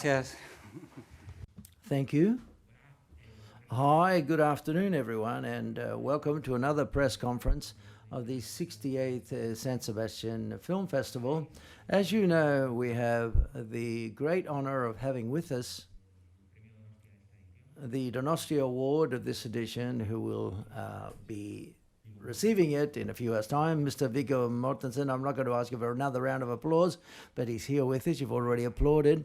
gracias. Thank you. Hi, good afternoon, everyone, and welcome to another press conference of the 68th San Sebastian Film Festival. As you know, we have the great honor of having with us the D.A.S Award of this edition, who will be receiving it in a few hours' time, Mr. Viggo Mortensen. I'm not going to ask you for another round of applause, but he's here with us. You've already applauded.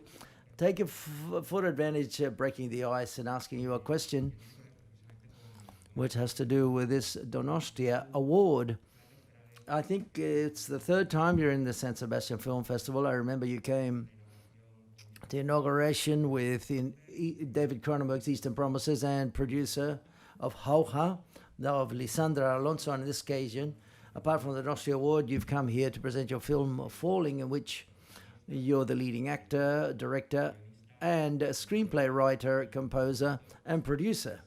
Take it for advantage breaking the ice and asking you a question which has to do with this D.A.S Award. I think it's the third time you're in the San Sebastian Film Festival. I remember you came to inauguration with David Cronenberg's Eastern Promises and producer of Jauja, of Lisandra Alonso on this occasion. Apart from the D.A.S Award, you've come here to present your film Falling, in which you're the leading actor, director, and screenplay writer, composer, and producer.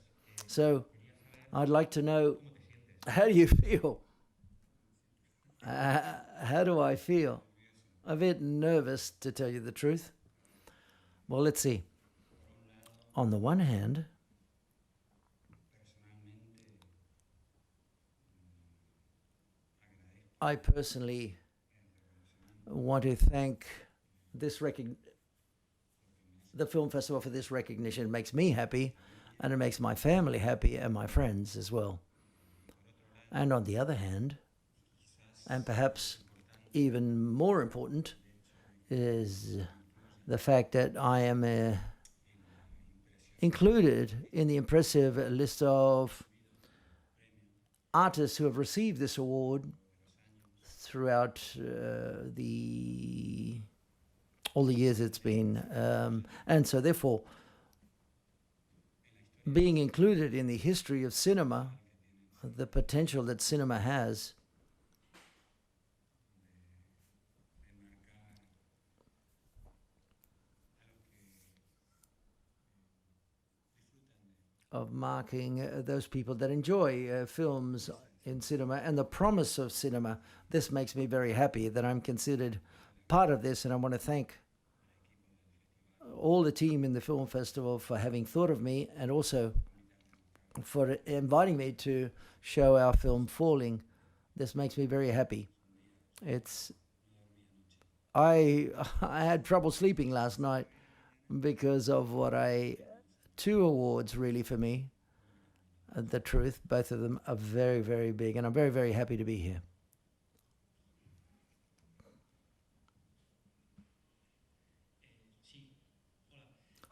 So I'd like to know, how do you feel? How do I feel? A bit nervous, to tell you the truth. Well, let's see. On the one hand, I personally want to thank the film festival for this recognition. It makes me happy, and it makes my family happy and my friends as well. And on the other hand, and perhaps even more important, is the fact that I am included in the impressive list of artists who have received this award throughout all the years it's been. And so therefore, being included in the history of cinema, the potential that cinema has, of marking those people that enjoy films in cinema and the promise of cinema. This makes me very happy that I'm considered part of this, and I want to thank all the team in the film festival for having thought of me and also for inviting me to show our film Falling. This makes me very happy. I had trouble sleeping last night because of two awards really for me. The truth, both of them are very, very big, and I'm very, very happy to be here.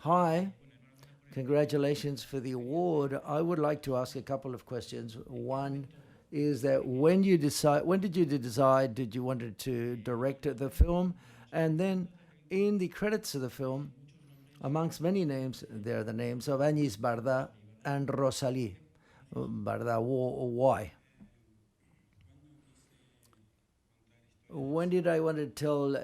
Hi, congratulations for the award. I would like to ask a couple of questions. One is that when did you decide did you wanted to direct the film? And then in the credits of the film, amongst many names, there are the names of Agnès Varda and Rosalie. Varda, why? When did I want to tell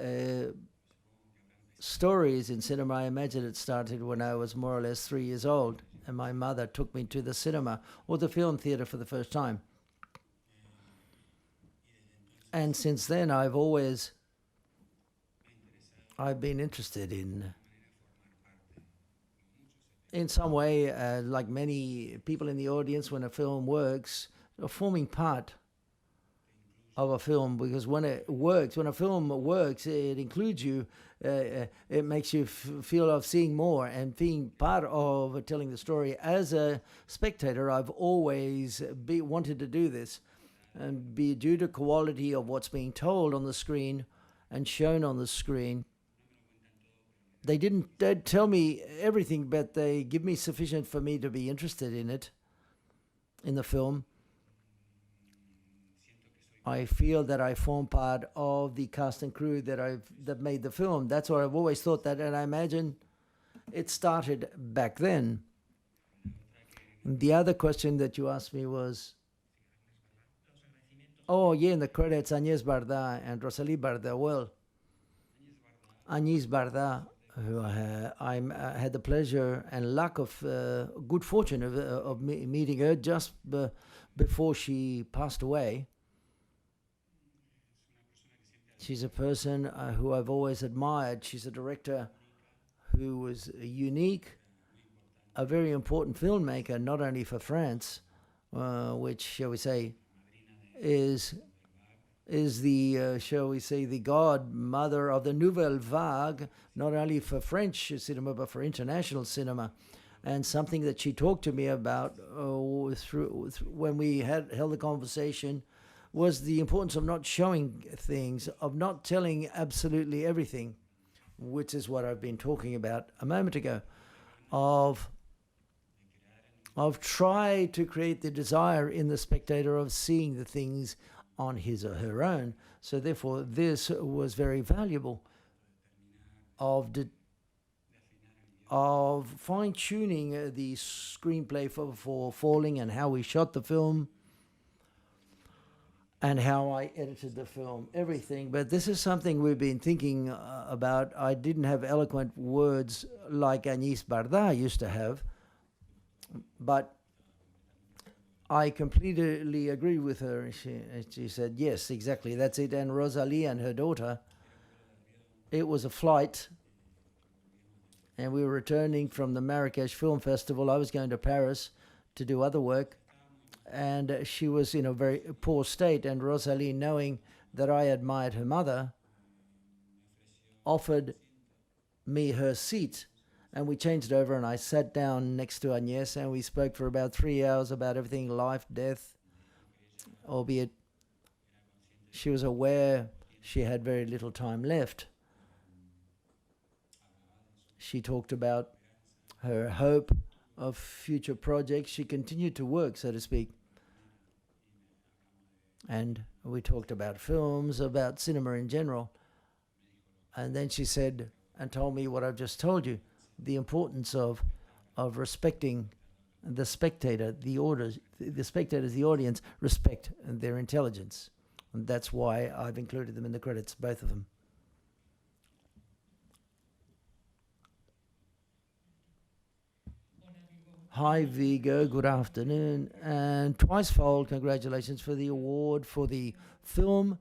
stories in cinema? I imagine it started when I was more or less 3 years old, and my mother took me to the cinema or the film theater for the first time. And since then, I've been interested in some way, like many people in the audience, when a film works, forming part of a film, because when a film works, it includes you. It makes you feel of seeing more and being part of telling the story. As a spectator, I've always wanted to do this, and be due to quality of what's being told on the screen and shown on the screen. They'd tell me everything, but they give me sufficient for me to be interested in it, in the film. I feel that I form part of the cast and crew that made the film. That's what I've always thought that, and I imagine it started back then. The other question that you asked me was, oh yeah, in the credits, Agnès Varda and Rosalie Varda. Well, Agnès Varda, who I had the pleasure and luck of good fortune of meeting her just before she passed away. She's a person who I've always admired. She's a director who was unique, a very important filmmaker, not only for France, which, shall we say, is the, shall we say, the godmother of the Nouvelle Vague, not only for French cinema, but for international cinema. And something that she talked to me about when we held the conversation was the importance of not showing things, of not telling absolutely everything, which is what I've been talking about a moment ago, of try to create the desire in the spectator of seeing the things on his or her own. So therefore, this was very valuable of fine-tuning the screenplay for Falling, and how we shot the film and how I edited the film, everything. But this is something we've been thinking about. I didn't have eloquent words like Agnès Barda used to have, but I completely agree with her. She said, yes, exactly, that's it. And Rosalie and her daughter, it was a flight, and we were returning from the Marrakesh Film Festival. I was going to Paris to do other work, and she was in a very poor state, and Rosalie, knowing that I admired her mother, offered me her seat. And we changed over, and I sat down next to Agnès, and we spoke for about 3 hours about everything, life, death, albeit she was aware she had very little time left. She talked about her hope of future projects. She continued to work, so to speak. And we talked about films, about cinema in general. And then she said, and told me what I've just told you, the importance of respecting the spectator, the spectators, the audience, respect their intelligence. And that's why I've included them in the credits, both of them. Hi, Vigo. Good afternoon. And twice-fold congratulations for the award for the film.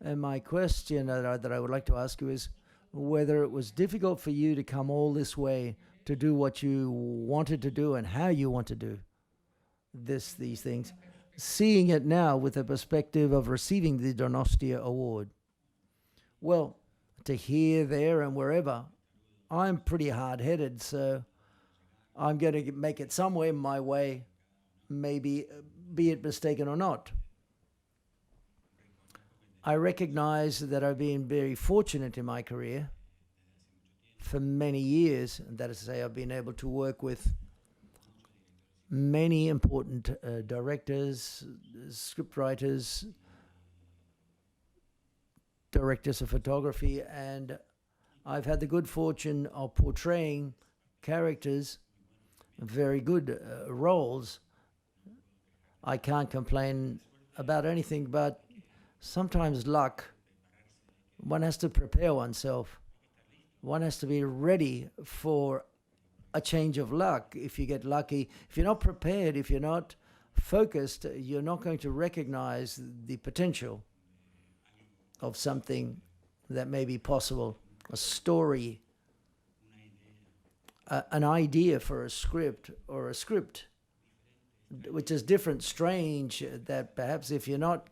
And my question that I would like to ask you is whether it was difficult for you to come all this way to do what you wanted to do and how you want to do these things. Seeing it now with the perspective of receiving the Donostia Award. Well, to here, there, and wherever, I'm pretty hard-headed, so I'm going to make it somewhere my way, maybe, be it mistaken or not. I recognize that I've been very fortunate in my career for many years, and that is to say, I've been able to work with many important directors, scriptwriters, directors of photography, and I've had the good fortune of portraying characters, very good roles. I can't complain about anything, but sometimes luck, one has to prepare oneself. One has to be ready for a change of luck. If you get lucky, if you're not prepared, if you're not focused, you're not going to recognize the potential of something that may be possible, a story, an idea for a script, or a script which is different, strange, that perhaps if you're not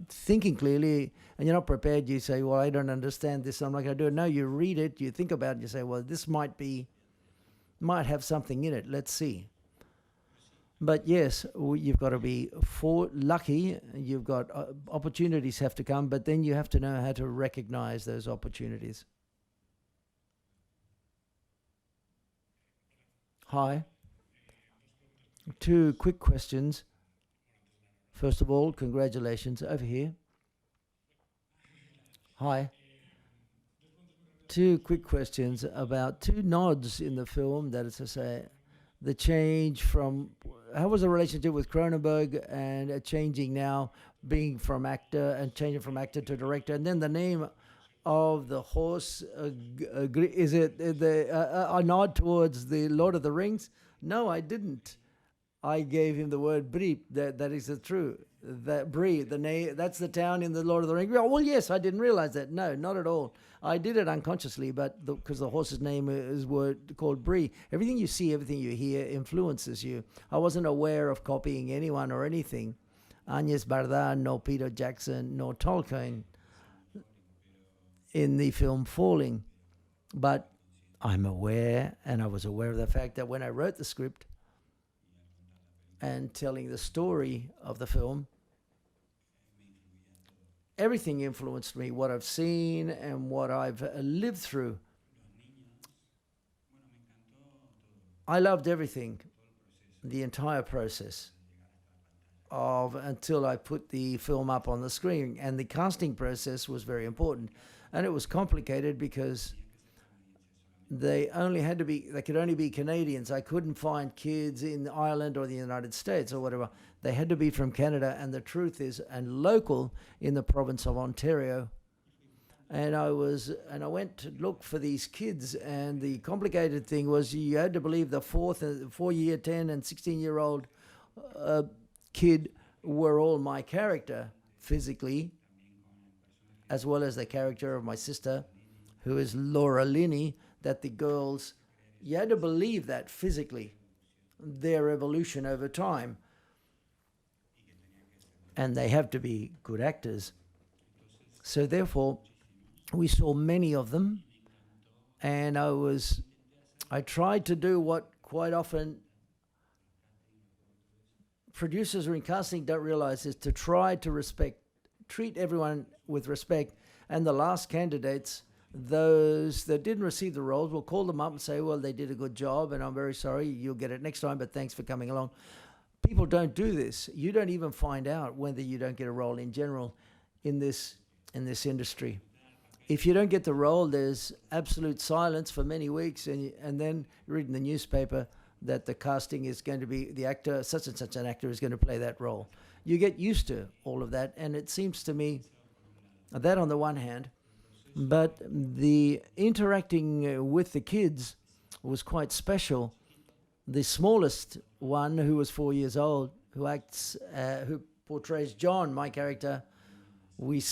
thinking clearly and you're not prepared, you say, well, I don't understand this, I'm not going to do it. No, you read it, you think about it, you say, well, this might have something in it, let's see. But yes, you've got to be lucky, you've got opportunities have to come, but then you have to know how to recognize those opportunities. Hi. 2 quick questions. First of all, congratulations. Over here. Hi. 2 quick questions about 2 nods in the film, that is to say, the change from, how was the relationship with Cronenberg and changing now, being from actor and changing from actor to director, and then the name of the horse, is it a nod towards the Lord of the Rings? No, I didn't. I gave him the word Brie. That is the true. That Brie, that's the town in the Lord of the Rings. Oh, well, yes, I didn't realize that. No, not at all. I did it unconsciously, but because the horse's name is called Brie. Everything you see, everything you hear influences you. I wasn't aware of copying anyone or anything. Agnes Barda, nor Peter Jackson, nor Tolkien in the film Falling. But I'm aware, and I was aware of the fact that when I wrote the script and telling the story of the film, everything influenced me, what I've seen and what I've lived through. I loved everything, the entire process of until I put the film up on the screen. And the casting process was very important. And it was complicated because they could only be Canadians. I couldn't find kids in Ireland or the United States or whatever. They had to be from Canada, and the truth is, and local in the province of Ontario. And I went to look for these kids, and the complicated thing was you had to believe the 4-year, 10 and 16-year-old kid were all my character physically, as well as the character of my sister, who is Laura Linney, that the girls, you had to believe that physically, their evolution over time. And they have to be good actors. So therefore, we saw many of them, and I tried to do what quite often producers or in casting don't realize, is to try to treat everyone with respect. And the last candidates, those that didn't receive the roles, we'll call them up and say, well, they did a good job and I'm very sorry, you'll get it next time, but thanks for coming along. People don't do this. You don't even find out whether you don't get a role in general in this industry. If you don't get the role, there's absolute silence for many weeks, and then you read in the newspaper that the casting is going to be the actor, such and such an actor is going to play that role. You get used to all of that, and it seems to me that on the one hand, but the interacting with the kids was quite special. The smallest one, who was 4 years old, who portrays John, my character, we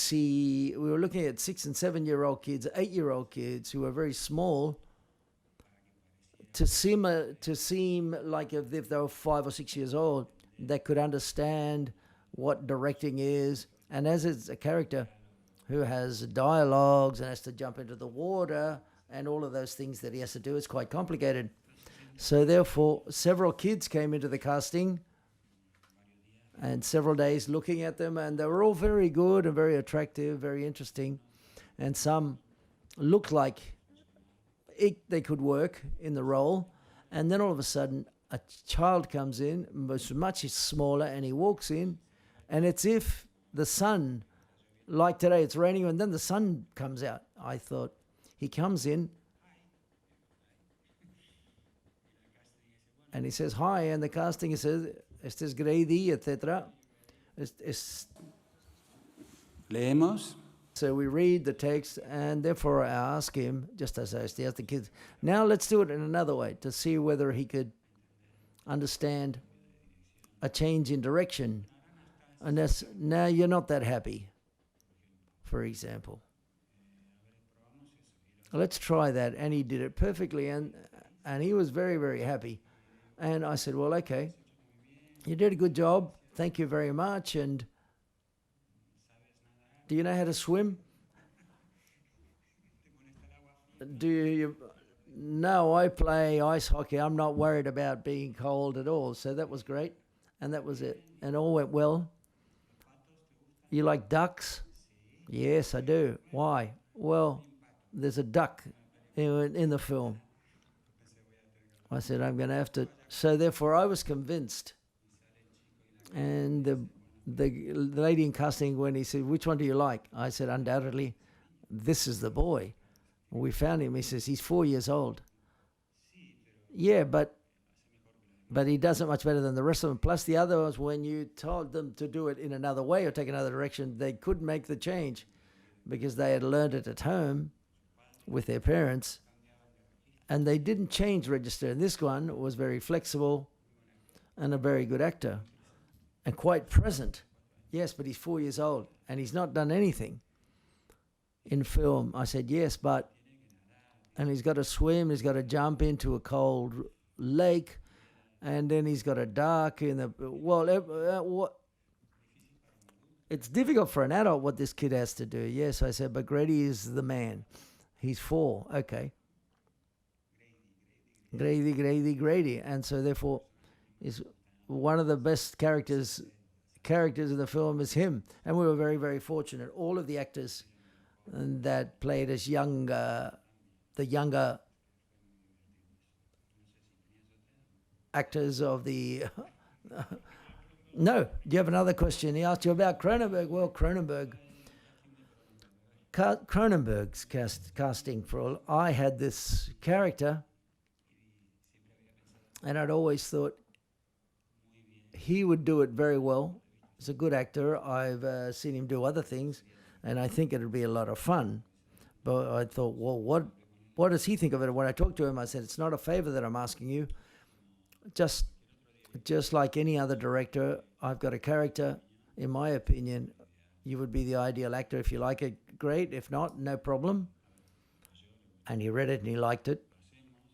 were looking at 6 and 7-year-old kids, 8-year-old kids who were very small, to seem like if they were 5 or 6 years old, they could understand what directing is. And as it's a character who has dialogues and has to jump into the water and all of those things that he has to do, it's quite complicated. So therefore, several kids came into the casting and several days looking at them, and they were all very good and very attractive, very interesting. And some looked like they could work in the role. And then all of a sudden, a child comes in, much smaller, and he walks in, and it's if the sun, like today, it's raining, and then the sun comes out. I thought, he comes in, and he says, hi, and the casting says, este es Grady, etc. Leemos. So we read the text, and therefore I ask him, just as I asked the kids, now let's do it in another way to see whether he could understand a change in direction. And that's, now you're not that happy, for example. Let's try that. And he did it perfectly, and he was very, very happy. And I said, well, okay, you did a good job. Thank you very much. And do you know how to swim? Do you? No, I play ice hockey. I'm not worried about being cold at all. So that was great. And that was it. And all went well. You like ducks? Yes, I do. Why? Well, there's a duck in the film. I said, I'm going to have to. So therefore, I was convinced. And the lady in casting, when he said, which one do you like? I said, undoubtedly, this is the boy. We found him. He says, he's 4 years old. Yeah, but he does it much better than the rest of them. Plus the other ones, when you told them to do it in another way or take another direction, they couldn't make the change because they had learned it at home with their parents, and they didn't change register. And this one was very flexible, and a very good actor and quite present. Yes, but he's 4 years old and he's not done anything in film. I said, yes, but, and he's got to swim, he's got to jump into a cold lake, and then he's got to duck in the, what? It's difficult for an adult what this kid has to do. Yes, I said, but Grady is the man. He's 4. Okay. Grady. And so therefore is one of the best characters in the film is him. And we were very, very fortunate. All of the actors that played as the younger actors of the no. Do you have another question? He asked you about Cronenberg. Well, Cronenberg's casting for I had this character, and I'd always thought he would do it very well. He's a good actor. I've seen him do other things, and I think it'd be a lot of fun. But I thought, well, what does he think of it? When I talked to him, I said, it's not a favor that I'm asking you. Just like any other director, I've got a character. In my opinion, you would be the ideal actor. If you like it, great. If not, no problem. And he read it and he liked it.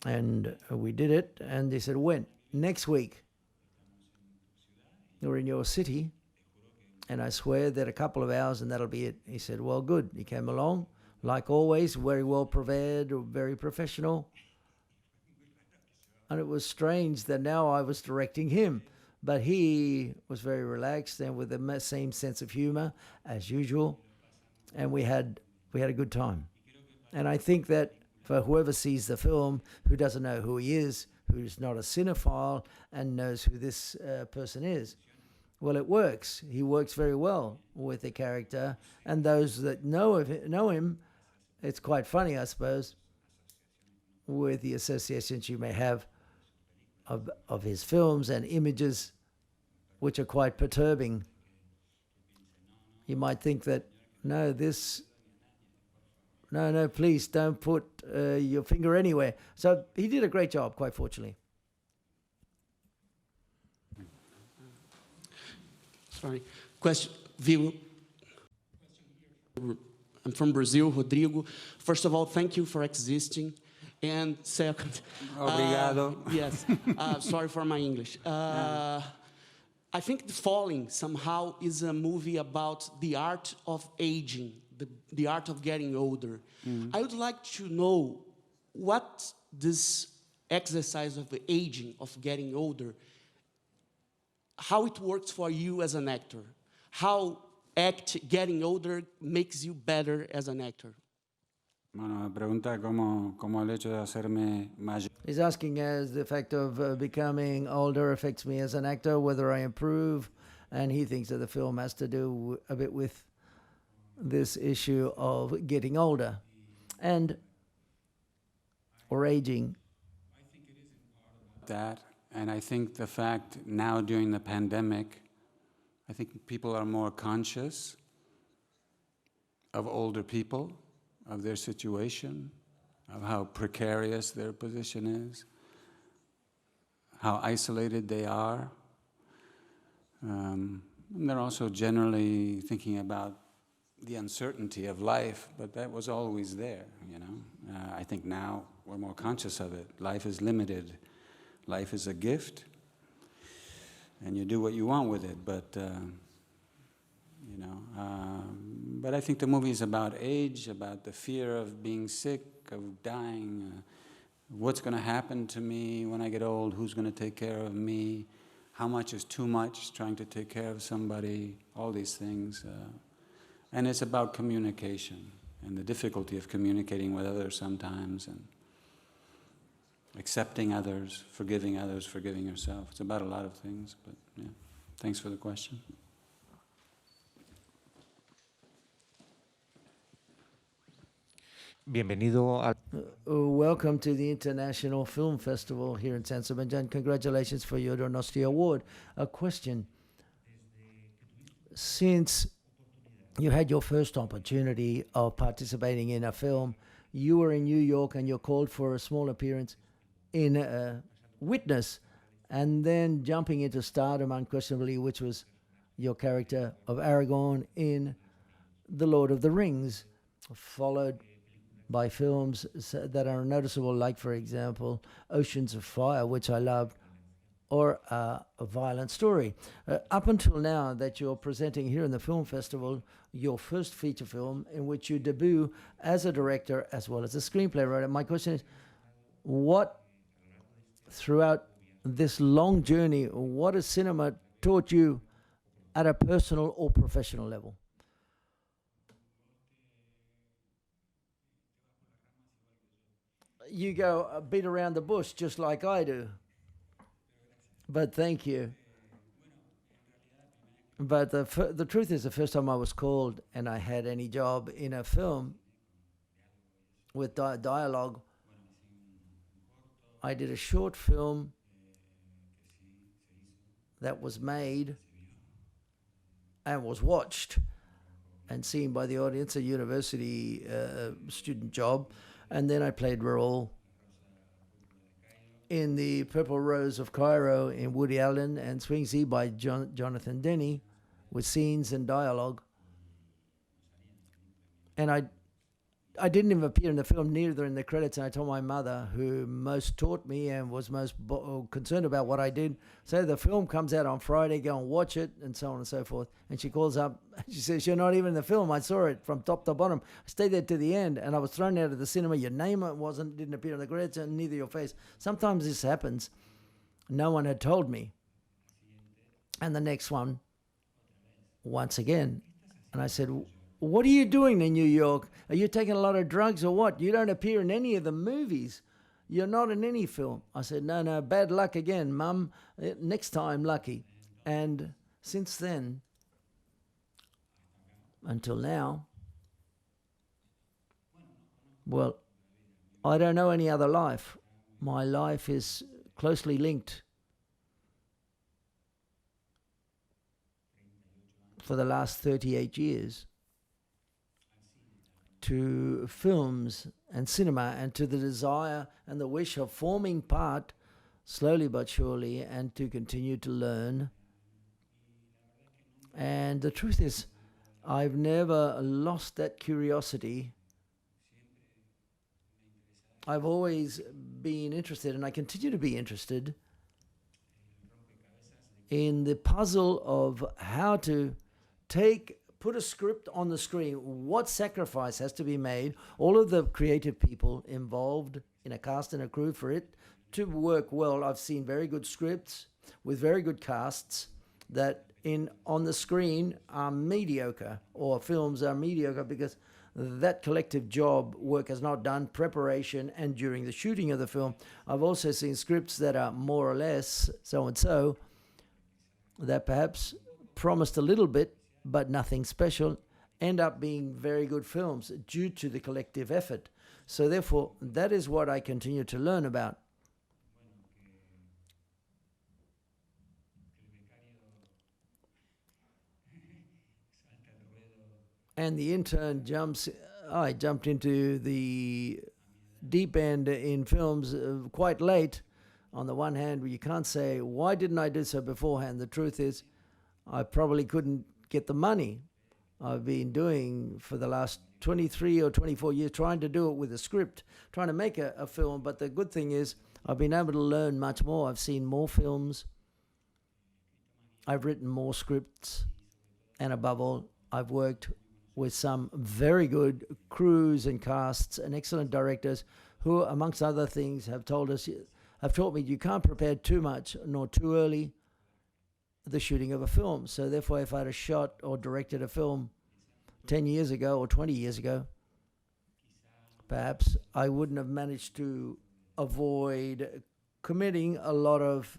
And we did it. And they said, when? Next week. We're in your city. And I swear that a couple of hours and that'll be it. He said, well, good. He came along, like always, very well prepared, very professional. And it was strange that now I was directing him. But he was very relaxed and with the same sense of humor as usual. And we had a good time. And I think that for whoever sees the film, who doesn't know who he is, who's not a cinephile and knows who this person is, well, it works. He works very well with the character. And those that know him, it's quite funny, I suppose, with the associations you may have of his films and images, which are quite perturbing. You might think that, no, please don't put your finger anywhere. So he did a great job, quite fortunately. Sorry. Question, Vigo. I'm from Brazil, Rodrigo. First of all, thank you for existing. And second, Obrigado. Yes, sorry for my English. I think The Falling somehow is a movie about the art of aging, the art of getting older. I would like to know what this exercise of aging, of getting older, how it works for you as an actor, how getting older makes you better as an actor. Bueno, me pregunta cómo el hecho de hacerme mayor. He's asking as the fact of becoming older affects me as an actor, whether I improve, and he thinks that the film has to do a bit with this issue of getting older or aging. That, and I think the fact now during the pandemic, I think people are more conscious of older people, of their situation, of how precarious their position is, how isolated they are. And they're also generally thinking about the uncertainty of life, but that was always there, you know. I think now we're more conscious of it. Life is limited. Life is a gift, and you do what you want with it, but you know. But I think the movie is about age, about the fear of being sick, of dying, what's going to happen to me when I get old, who's going to take care of me, how much is too much, trying to take care of somebody, all these things. And it's about communication and the difficulty of communicating with others sometimes, and accepting others, forgiving yourself. It's about a lot of things, but yeah. Thanks for the question. Bienvenido al... Welcome to the International Film Festival here in San Sebastian. Congratulations for your Donosti Award. A question. Since you had your first opportunity of participating in a film, you were in New York and you're called for a small appearance in Witness, and then jumping into stardom unquestionably, which was your character of Aragorn in The Lord of the Rings, followed by films that are noticeable, like, for example, Oceans of Fire, which I loved, or A Violent Story. Up until now that you're presenting here in the film festival, your first feature film in which you debut as a director as well as a screenplay writer. My question is, what, throughout this long journey, what has cinema taught you at a personal or professional level? You go beat around the bush just like I do. But thank you. But the truth is, the first time I was called and I had any job in a film with dialogue, I did a short film that was made and was watched and seen by the audience, a university student job. And then I played role in The Purple Rose of Cairo in Woody Allen and Swingsy by Jonathan Denny, with scenes and dialogue. And I didn't even appear in the film, neither in the credits. And I told my mother, who most taught me and was most concerned about what I did, so the film comes out on Friday, go and watch it, and so on and so forth. And she calls up, she says, "You're not even in the film. I saw it from top to bottom. I stayed there to the end, and I was thrown out of the cinema. Your name didn't appear in the credits, and neither your face." Sometimes this happens. No one had told me. And the next one, once again. And I said, "What are you doing in New York? Are you taking a lot of drugs or what? You don't appear in any of the movies. You're not in any film." I said, No, bad luck again, Mum. Next time, lucky." And since then, until now, well, I don't know any other life. My life is closely linked for the last 38 years to films and cinema, and to the desire and the wish of forming part, slowly but surely, and to continue to learn. And the truth is, I've never lost that curiosity. I've always been interested, and I continue to be interested, in the puzzle of how to put a script on the screen, what sacrifice has to be made, all of the creative people involved in a cast and a crew for it to work well. I've seen very good scripts with very good casts that on the screen are mediocre, or films are mediocre because that collective job work is not done, preparation and during the shooting of the film. I've also seen scripts that are more or less so-and-so, that perhaps promised a little bit, but nothing special, end up being very good films due to the collective effort. So therefore, that is what I continue to learn about. And the intern I jumped into the deep end in films quite late. On the one hand, you can't say, why didn't I do so beforehand? The truth is, I probably couldn't get the money. I've been doing for the last 23 or 24 years, trying to do it with a script, trying to make a film. But the good thing is, I've been able to learn much more. I've seen more films. I've written more scripts. And above all, I've worked with some very good crews and casts and excellent directors who, amongst other things, have taught me you can't prepare too much nor too early the shooting of a film. So therefore, if I had shot or directed a film 10 years ago or 20 years ago, perhaps I wouldn't have managed to avoid committing a lot of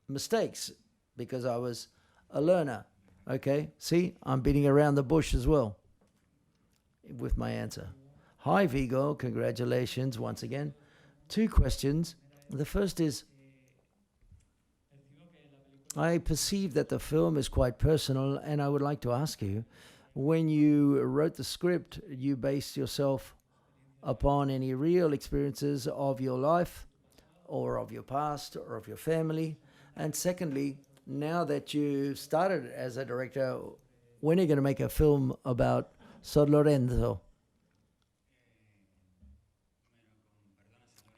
mistakes because I was a learner. Okay, see, I'm beating around the bush as well with my answer. Hi, Vigo, congratulations once again. 2 questions. The first is, I perceive that the film is quite personal, and I would like to ask you, when you wrote the script, you based yourself upon any real experiences of your life, or of your past or of your family? And secondly, now that you started as a director, when are you going to make a film about San Lorenzo?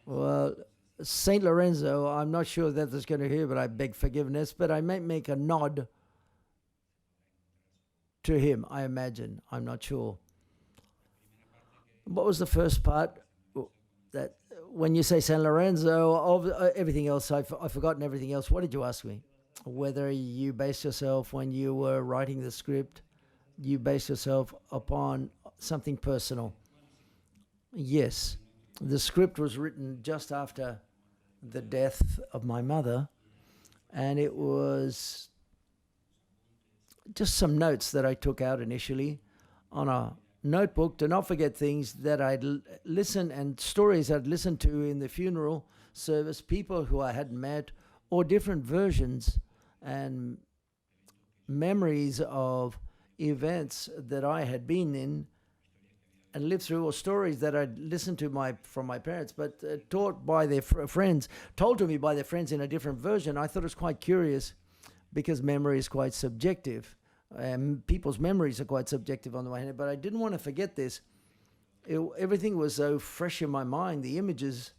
Well, Saint Lorenzo, I'm not sure that that's going to hear, but I beg forgiveness. But I might make a nod to him, I imagine. I'm not sure. What was the first part? That when you say San Lorenzo, everything else, I've forgotten everything else. What did you ask me? Whether you based yourself, when you were writing the script, you based yourself upon something personal. Yes. The script was written just after the death of my mother, and it was just some notes that I took out initially on a notebook to not forget things that I'd listened and stories I'd listened to in the funeral service, people who I hadn't met, or different versions and memories of events that I had been in and lived through, or stories that I'd listened to from my parents, but taught by their friends, told to me by their friends in a different version. I thought it was quite curious because memory is quite subjective. People's memories are quite subjective on the one hand, but I didn't want to forget this. Everything was so fresh in my mind, the images,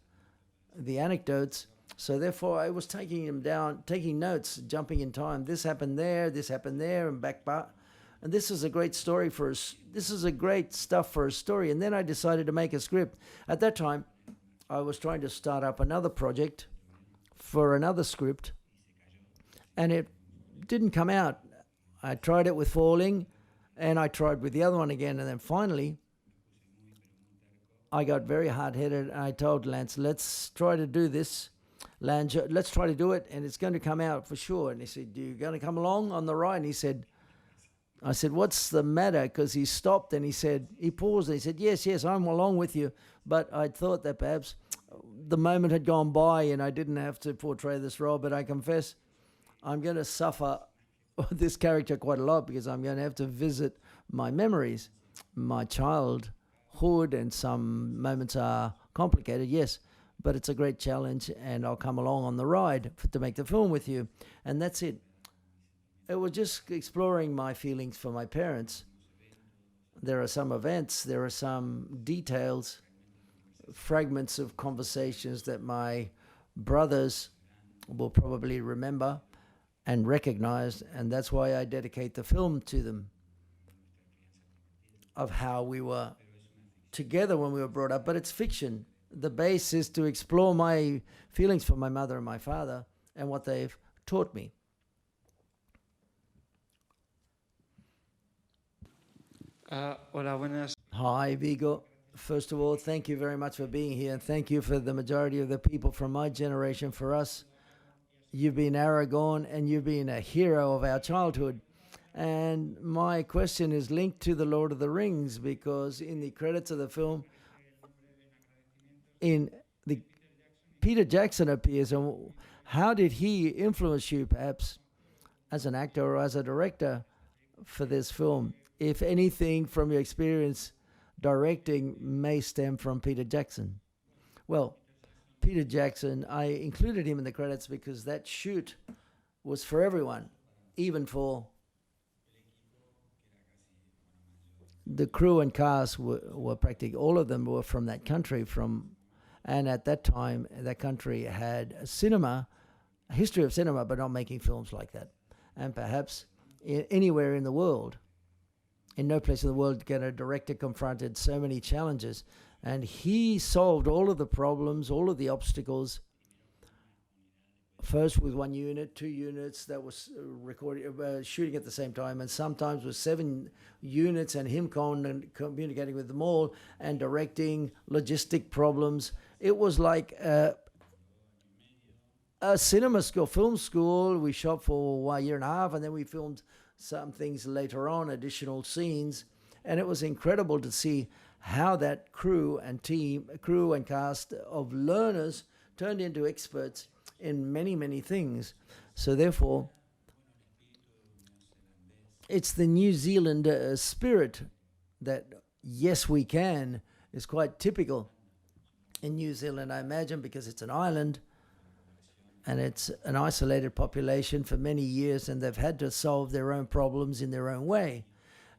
the anecdotes. So therefore, I was taking them down, taking notes, jumping in time. This happened there, and back. And this is a great story for us. This is a great stuff for a story. And then I decided to make a script. At that time, I was trying to start up another project for another script, and it didn't come out. I tried it with Falling, and I tried with the other one again, and then finally, I got very hard-headed, and I told Lance, let's try to do this. Lance, let's try to do it, and it's going to come out for sure. And he said, you going to come along on the ride? And I said, what's the matter? Because he stopped and he paused and he said, yes, I'm along with you. But I thought that perhaps the moment had gone by and I didn't have to portray this role. But I confess, I'm going to suffer this character quite a lot because I'm going to have to visit my memories, my childhood, and some moments are complicated, yes. But it's a great challenge, and I'll come along on the ride to make the film with you. And that's it. It was just exploring my feelings for my parents. There are some events, there are some details, fragments of conversations that my brothers will probably remember and recognize, and that's why I dedicate the film to them, of how we were together when we were brought up. But it's fiction. The base is to explore my feelings for my mother and my father and what they've taught me. Hola, buenas. Hi, Vigo. First of all, thank you very much for being here, and thank you for the majority of the people from my generation. For us, you've been Aragon, and you've been a hero of our childhood. And my question is linked to The Lord of the Rings, because in the credits of the film, Peter Jackson appears. And how did he influence you, perhaps, as an actor or as a director for this film? If anything from your experience directing may stem from Peter Jackson. Well, Peter Jackson, I included him in the credits because that shoot was for everyone, even for the crew and cast were practically, all of them were from that country, and at that time, that country had a history of cinema, but not making films like that. And perhaps anywhere in the world, in no place in the world can a director confronted so many challenges. And he solved all of the problems, all of the obstacles, first with 1 unit, 2 units that was shooting at the same time, and sometimes with 7 units, and him communicating with them all and directing logistic problems. It was like a cinema school, film school. We shot for a year and a half, and then we filmed some things later on, additional scenes, and it was incredible to see how that crew and cast of learners turned into experts in many, many things. So therefore, it's the New Zealand spirit that, yes, we can, is quite typical in New Zealand, I imagine, because it's an island, and it's an isolated population for many years, and they've had to solve their own problems in their own way.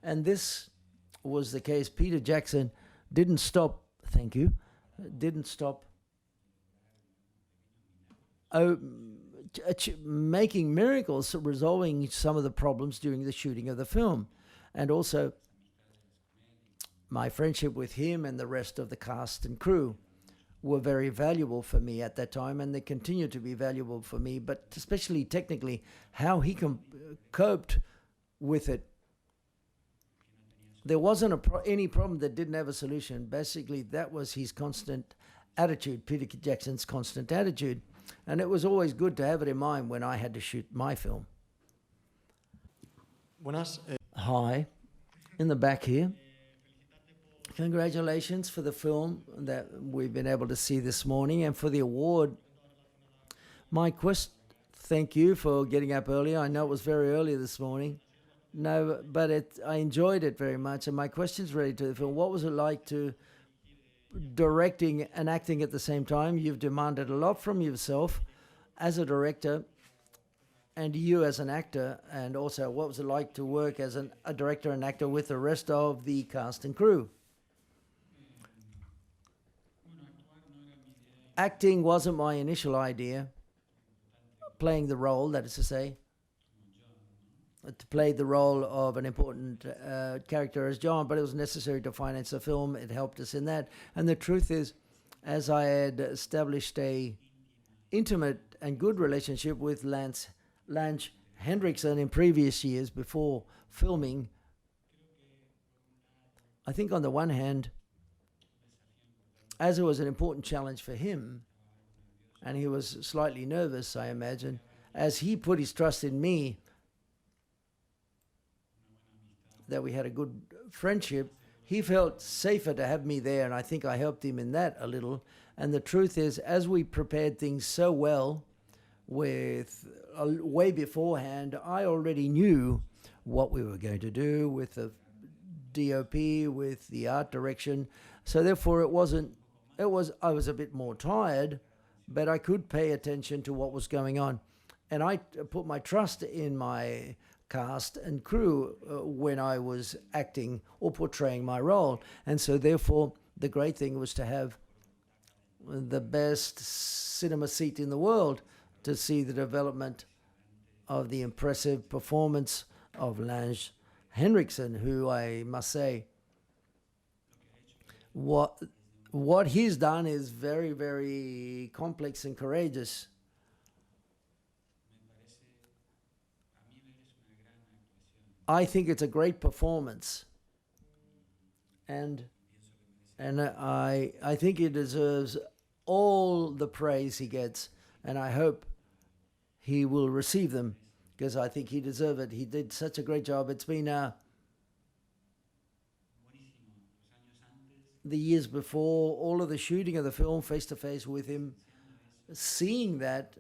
And this was the case. Peter Jackson didn't stop, thank you, didn't stop making miracles, resolving some of the problems during the shooting of the film. And also my friendship with him and the rest of the cast and crew were very valuable for me at that time, and they continue to be valuable for me, but especially technically, how he coped with it. There wasn't any problem that didn't have a solution. Basically, that was his constant attitude, Peter Jackson's constant attitude. And it was always good to have it in mind when I had to shoot my film. Buenas. Hi, in the back here. Congratulations for the film that we've been able to see this morning and for the award. Thank you for getting up early. I know it was very early this morning. No, but I enjoyed it very much. And my question's related to the film. What was it like to directing and acting at the same time? You've demanded a lot from yourself as a director and you as an actor. And also, what was it like to work as a director and actor with the rest of the cast and crew? Acting wasn't my initial idea. Playing the role, that is to say, to play the role of an important character as John, but it was necessary to finance the film. It helped us in that. And the truth is, as I had established a intimate and good relationship with Lange Henriksen in previous years before filming, I think on the one hand, as it was an important challenge for him, and he was slightly nervous, I imagine, as he put his trust in me, that we had a good friendship, he felt safer to have me there, and I think I helped him in that a little. And the truth is, as we prepared things so well, with way beforehand, I already knew what we were going to do with the DOP, with the art direction. So therefore, I was a bit more tired, but I could pay attention to what was going on. And I put my trust in my cast and crew when I was acting or portraying my role. And so therefore, the great thing was to have the best cinema seat in the world to see the development of the impressive performance of Lange Henriksen, who I must say, what he's done is very, very complex and courageous. I think it's a great performance, and I think he deserves all the praise he gets, and I hope he will receive them, because I think he deserves it. He did such a great job. It's been the years before, all of the shooting of the film face-to-face with him, seeing that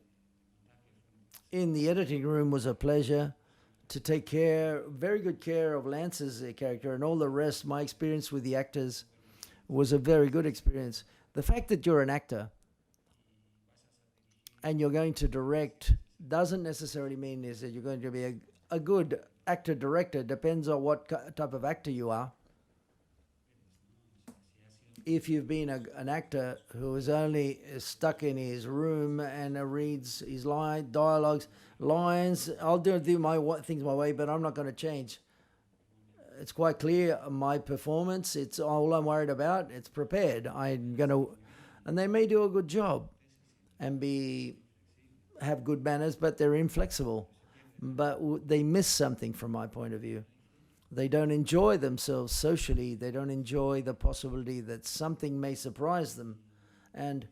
in the editing room was a pleasure. To take very good care of Lance's character and all the rest, my experience with the actors was a very good experience. The fact that you're an actor and you're going to direct doesn't necessarily mean is that you're going to be a good actor-director. Depends on what type of actor you are. If you've been an actor who is only stuck in his room and reads his dialogues, lines, I'll do things my way, but I'm not going to change. It's quite clear my performance. It's all I'm worried about. It's prepared. And they may do a good job and have good manners, but they're inflexible. But they miss something from my point of view. They don't enjoy themselves socially. They don't enjoy the possibility that something may surprise them and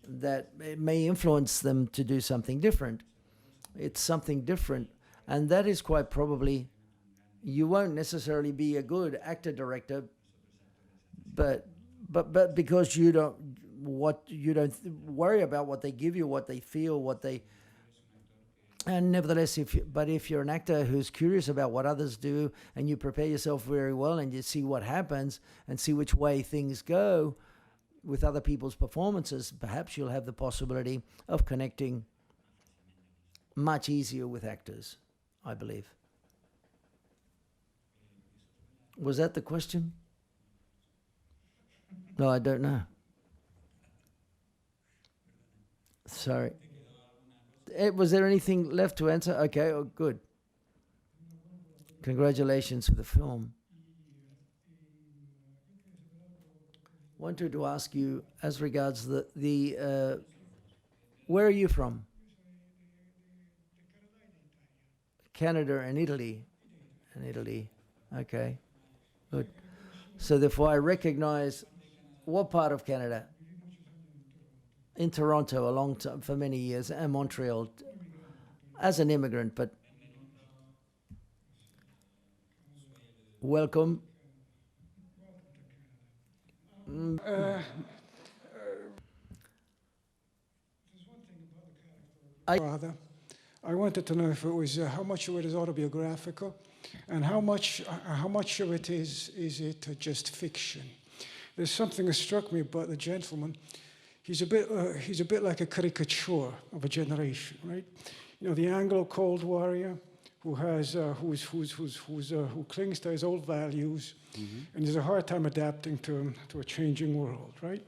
that it may influence them to do something different. It's something different. And that is quite probably, you won't necessarily be a good actor-director, but because you don't worry about what they give you, what they feel, and nevertheless, if you're an actor who's curious about what others do and you prepare yourself very well and you see what happens and see which way things go with other people's performances, perhaps you'll have the possibility of connecting much easier with actors, I believe. Was that the question? No, I don't know. Sorry. Was there anything left to answer? Okay, oh, good. Congratulations for the film. Wanted to ask you, as regards the where are you from? Canada and Italy. And Italy. Okay, good. So therefore I recognize what part of Canada? In Toronto a long time, for many years, and Montreal as an immigrant, but welcome. Father. I wanted to know if it was how much of it is autobiographical, and how much of it is it just fiction. There's something that struck me about the gentleman. He's a bit like a caricature of a generation, right? You know, the Anglo-Cold warrior who clings to his old values, and has a hard time adapting to a changing world, right?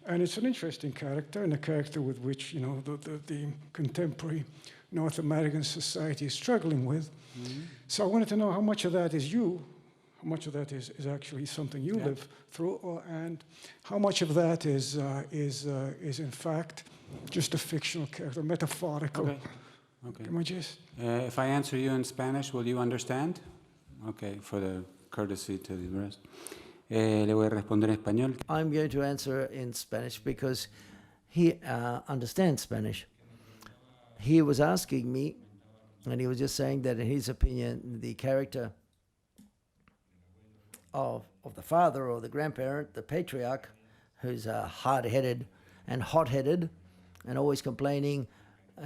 And it's an interesting character, and a character with which, you know, the contemporary North American society is struggling with. So I wanted to know how much of that is you, how much of that is actually something you live through, and how much of that is in fact just a fictional character, metaphorical. Okay. Okay. Am I just? If I answer you in Spanish, will you understand? Okay, for the courtesy to the rest. Le voy a responder en español. I'm going to answer in Spanish because he understands Spanish. He was asking me, and he was just saying that in his opinion, the character of the father or the grandparent, the patriarch, who's hard-headed and hot-headed and always complaining,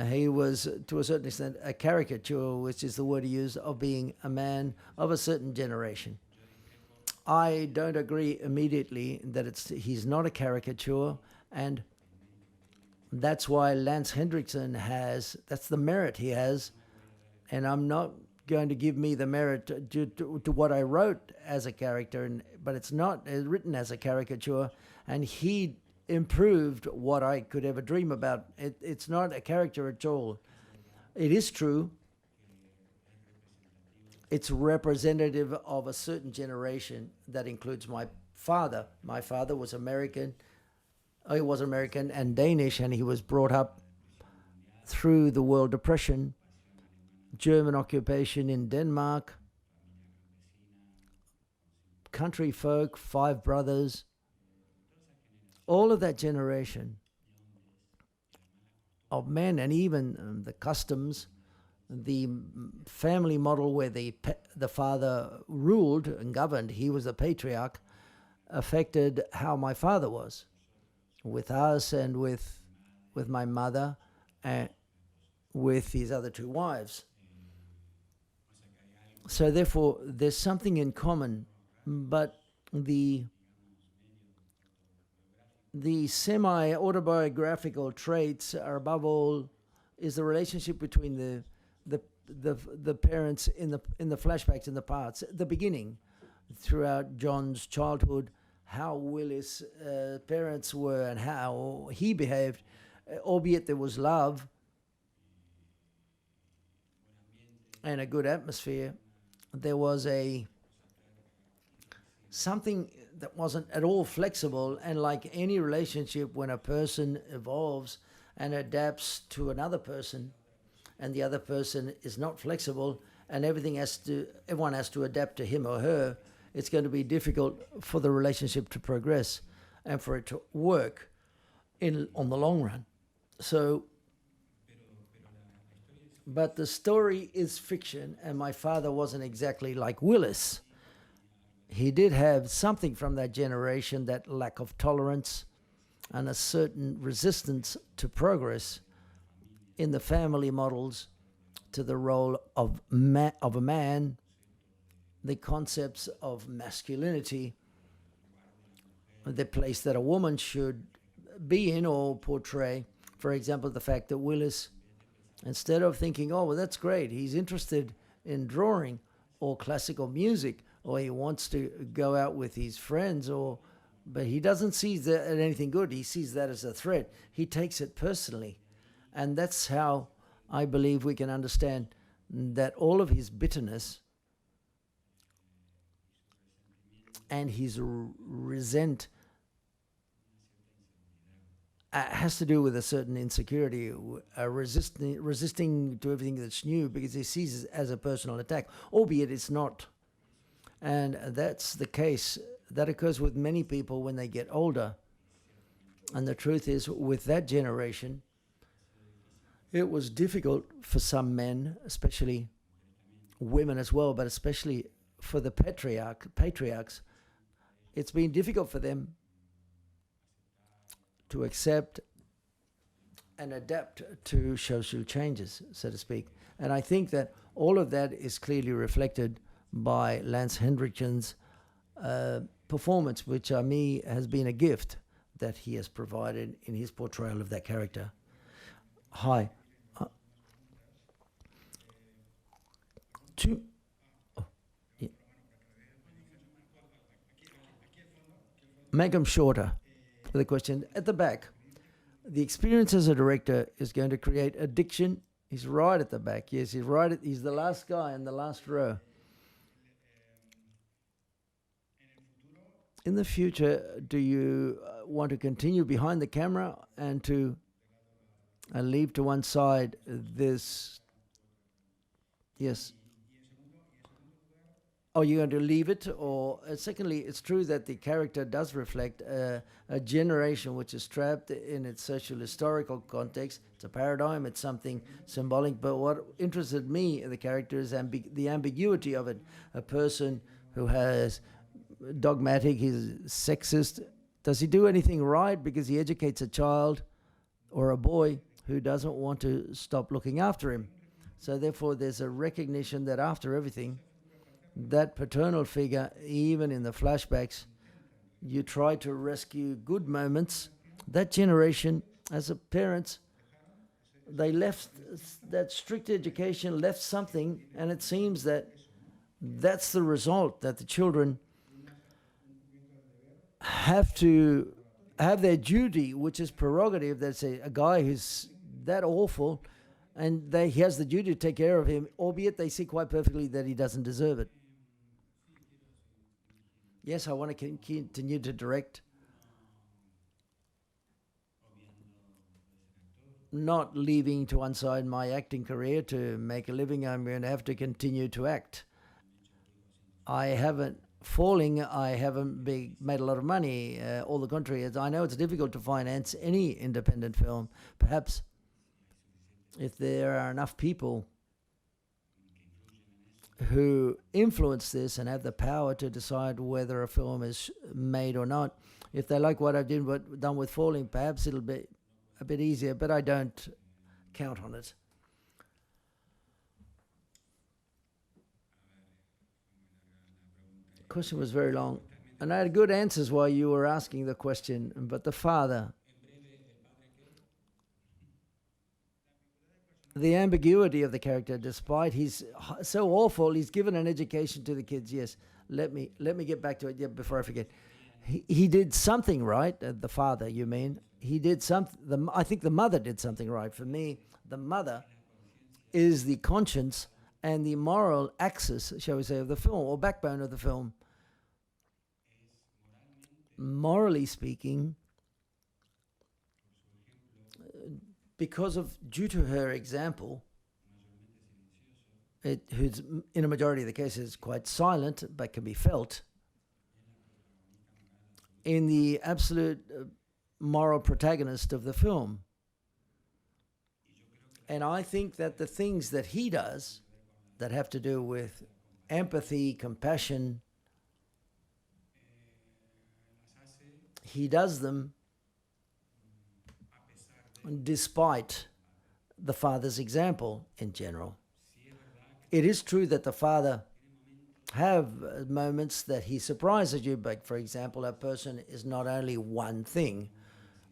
he was, to a certain extent, a caricature, which is the word he used, of being a man of a certain generation. I don't agree immediately that he's not a caricature, and that's why Lance Hendrickson that's the merit he has, and I'm not going to give me the merit to what I wrote as a character, but it's not written as a caricature, and he improved what I could ever dream about. It's not a character at all. It is true. It's representative of a certain generation that includes my father. My father was American. He was American and Danish, and he was brought up through the World Depression, German occupation in Denmark, country folk, 5 brothers, all of that generation of men, and even the customs, the family model where the father ruled and governed, he was the patriarch, affected how my father was with us and with my mother and with his other 2 wives. So therefore, there's something in common, but the semi-autobiographical traits are, above all, is the relationship between the parents in the flashbacks, in the parts, the beginning, throughout John's childhood, how Willis' parents were and how he behaved, albeit there was love and a good atmosphere, there was something that wasn't at all flexible. And like any relationship, when a person evolves and adapts to another person, and the other person is not flexible, and everyone has to adapt to him or her, it's going to be difficult for the relationship to progress and for it to work on the long run. So, but the story is fiction, and my father wasn't exactly like Willis. He did have something from that generation, that lack of tolerance and a certain resistance to progress in the family models, to the role of a man, the concepts of masculinity, the place that a woman should be in or portray. For example, the fact that Willis Instead of thinking, oh, well, that's great, he's interested in drawing or classical music, or he wants to go out with his friends, but he doesn't see that as anything good. He sees that as a threat. He takes it personally. And that's how I believe we can understand that all of his bitterness and his resent has to do with a certain insecurity, resisting to everything that's new because he sees it as a personal attack, albeit it's not. And that's the case. That occurs with many people when they get older. And the truth is, with that generation, it was difficult for some men, especially women as well, but especially for the patriarchs. It's been difficult for them to accept and adapt to social changes, so to speak. And I think that all of that is clearly reflected by Lance Henriksen's performance, which me has been a gift that he has provided in his portrayal of that character. Hi. Make them shorter. The question at the back. The experience as a director is going to create addiction. He's right at the back. Yes, he's the last guy in the last row. In the future, do you want to continue behind the camera and to leave to one side this? Yes. Oh, you're going to leave it? Or secondly, it's true that the character does reflect a generation which is trapped in its social historical context. It's a paradigm, it's something symbolic. But what interested me in the character is the ambiguity of it. A person who has dogmatic, he's sexist. Does he do anything right because he educates a child or a boy who doesn't want to stop looking after him? So therefore, there's a recognition that after everything, that paternal figure, even in the flashbacks, you try to rescue good moments. That generation, as a parents, they left that strict education, left something, and it seems that that's the result, that the children have to have their duty, which is prerogative. That's a guy who's that awful, and he has the duty to take care of him, albeit they see quite perfectly that he doesn't deserve it. Yes, I want to continue to direct. Not leaving to one side my acting career to make a living. I'm going to have to continue to act. I haven't made a lot of money. All the contrary, I know it's difficult to finance any independent film. Perhaps if there are enough people who influence this and have the power to decide whether a film is made or not, if they like what I've done with Falling, perhaps it'll be a bit easier, but I don't count on it. The question was very long, and I had good answers while you were asking the question, but the father, the ambiguity of the character, despite he's so awful, he's given an education to the kids. Yes, let me get back to it before I forget. He did something right. The father, you mean? He did something. I think the mother did something right. For me, the mother is the conscience and the moral axis, shall we say, of the film, or backbone of the film. Morally speaking, due to her example, who's in a majority of the cases quite silent but can be felt, in the absolute moral protagonist of the film. And I think that the things that he does that have to do with empathy, compassion, he does them despite the father's example in general. It is true that the father have moments that he surprises you, but for example, a person is not only one thing.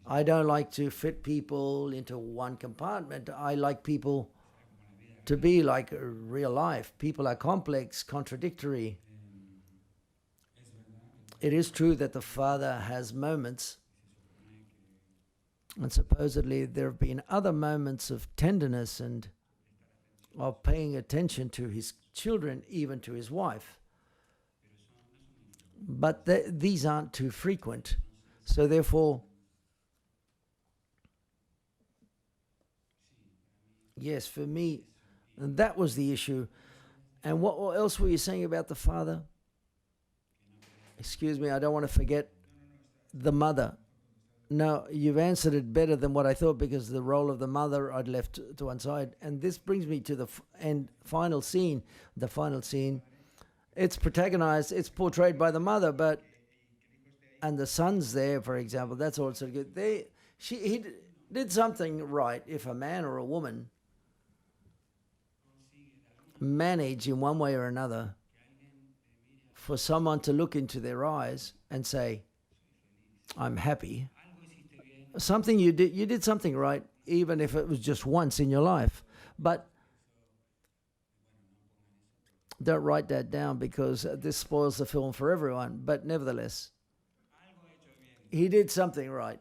I don't like to fit people into one compartment. I like people to be like real life. People are complex, contradictory. It is true that the father has moments, and supposedly there have been other moments of tenderness and of paying attention to his children, even to his wife. But these aren't too frequent. So therefore, yes, for me, that was the issue. And what else were you saying about the father? Excuse me, I don't want to forget the mother. No, you've answered it better than what I thought, because the role of the mother I'd left to one side. And this brings me to the final scene. The final scene, it's protagonized, it's portrayed by the mother, and the son's there, for example. That's also good. He did something right. If a man or a woman manage in one way or another for someone to look into their eyes and say, I'm happy, something you did something right, even if it was just once in your life. But don't write that down, because this spoils the film for everyone. But nevertheless, he did something right.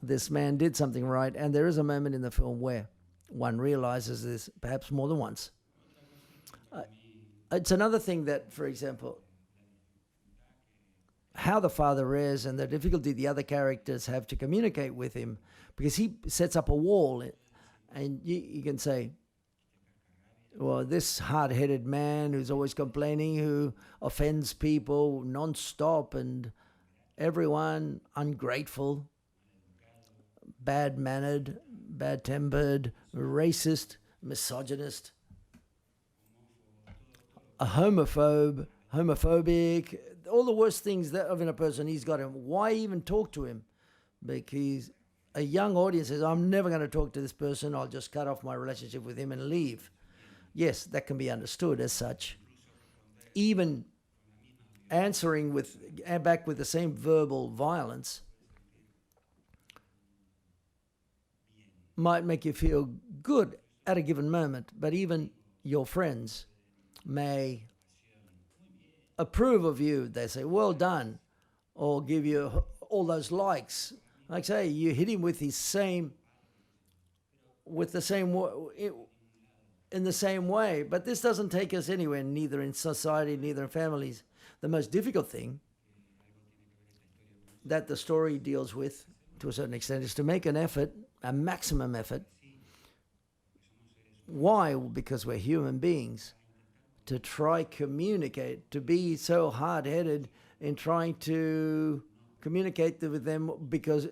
This man did something right, and there is a moment in the film where one realizes this perhaps more than once. It's another thing that, for example, how the father is and the difficulty the other characters have to communicate with him, because he sets up a wall, and you can say, well, this hard-headed man who's always complaining, who offends people non-stop, and everyone ungrateful, bad-mannered, bad-tempered, racist, misogynist, a homophobic, all the worst things that of in a person, he's got him. Why even talk to him? Because a young audience says, I'm never going to talk to this person. I'll just cut off my relationship with him and leave. Yes, that can be understood as such. Even answering back with the same verbal violence might make you feel good at a given moment, but even your friends may approve of you. They say, well done, or give you all those likes. Like say, you hit him with the same in the same way. But this doesn't take us anywhere, neither in society, neither in families. The most difficult thing that the story deals with, to a certain extent, is to make an effort, a maximum effort. Why? Because we're human beings. To try communicate, to be so hard-headed in trying to communicate with them, because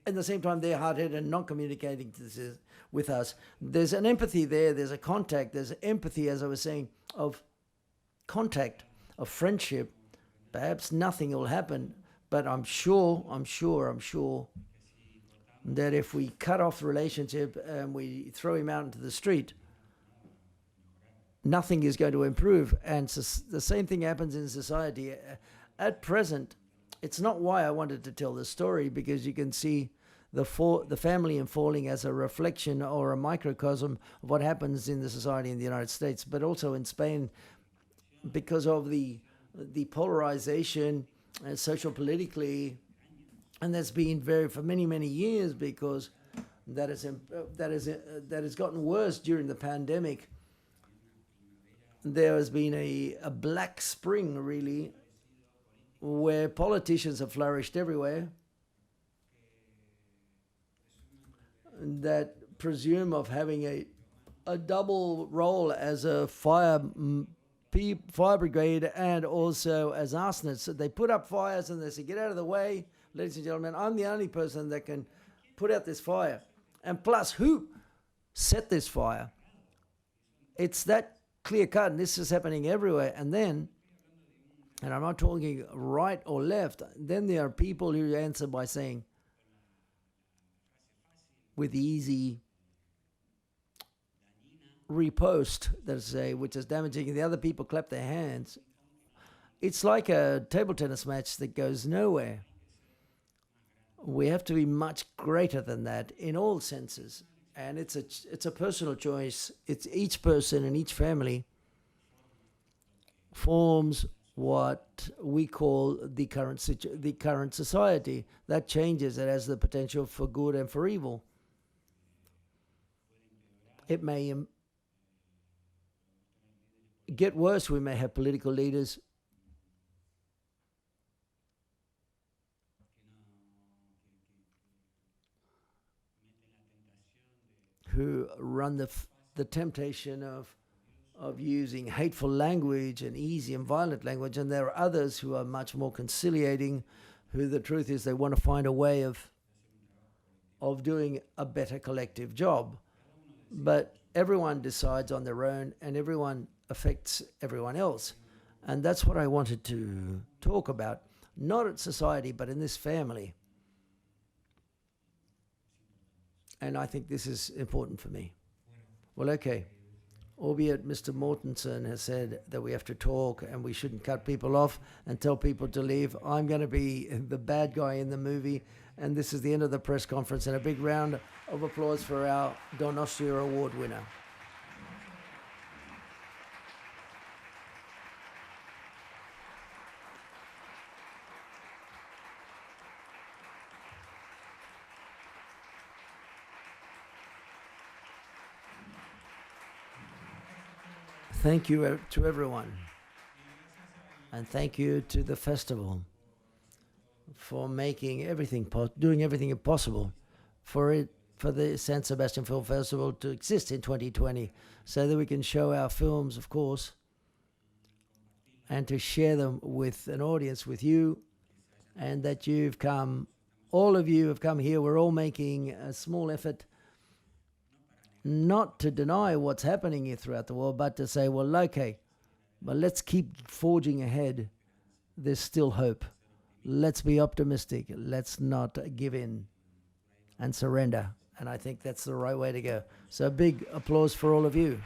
at the same time they're hard-headed and not communicating with us. There's an empathy there, there's a contact, there's empathy, as I was saying, of contact, of friendship. Perhaps nothing will happen, but I'm sure that if we cut off the relationship and we throw him out into the street, nothing is going to improve. And the same thing happens in society. At present, it's not why I wanted to tell this story, because you can see the family unfolding as a reflection or a microcosm of what happens in the society in the United States, but also in Spain, because of the polarization social politically, and that's been for many years, because that has gotten worse during the pandemic. There has been a black spring, really, where politicians have flourished everywhere, that presume of having a double role as a fire brigade and also as arsonists. So they put up fires and they say, get out of the way, ladies and gentlemen, I'm the only person that can put out this fire. And plus, who set this fire? It's that clear cut, and this is happening everywhere. And then, and I'm not talking right or left, then there are people who answer by saying, with easy repost, which is damaging, and the other people clap their hands. It's like a table tennis match that goes nowhere. We have to be much greater than that in all senses. and it's a personal choice. It's each person and each family forms what we call the current society. That changes. It has the potential for good and for evil. It may get worse. We may have political leaders who run the temptation of using hateful language and easy and violent language, and there are others who are much more conciliating, who the truth is they want to find a way of doing a better collective job. But everyone decides on their own, and everyone affects everyone else. And that's what I wanted to talk about, not at society, but in this family. And I think this is important for me. Well, okay. Albeit Mr. Mortensen has said that we have to talk and we shouldn't cut people off and tell people to leave, I'm going to be the bad guy in the movie. And this is the end of the press conference. And a big round of applause for our Donostia Award winner. Thank you to everyone. And thank you to the festival for making everything, doing everything possible for the San Sebastian Film Festival to exist in 2020, so that we can show our films, of course, and to share them with an audience, with you, and that you've come, all of you have come here. We're all making a small effort not to deny what's happening here throughout the world, but to say, well, okay, but let's keep forging ahead. There's still hope. Let's be optimistic. Let's not give in and surrender. And I think that's the right way to go. So big applause for all of you.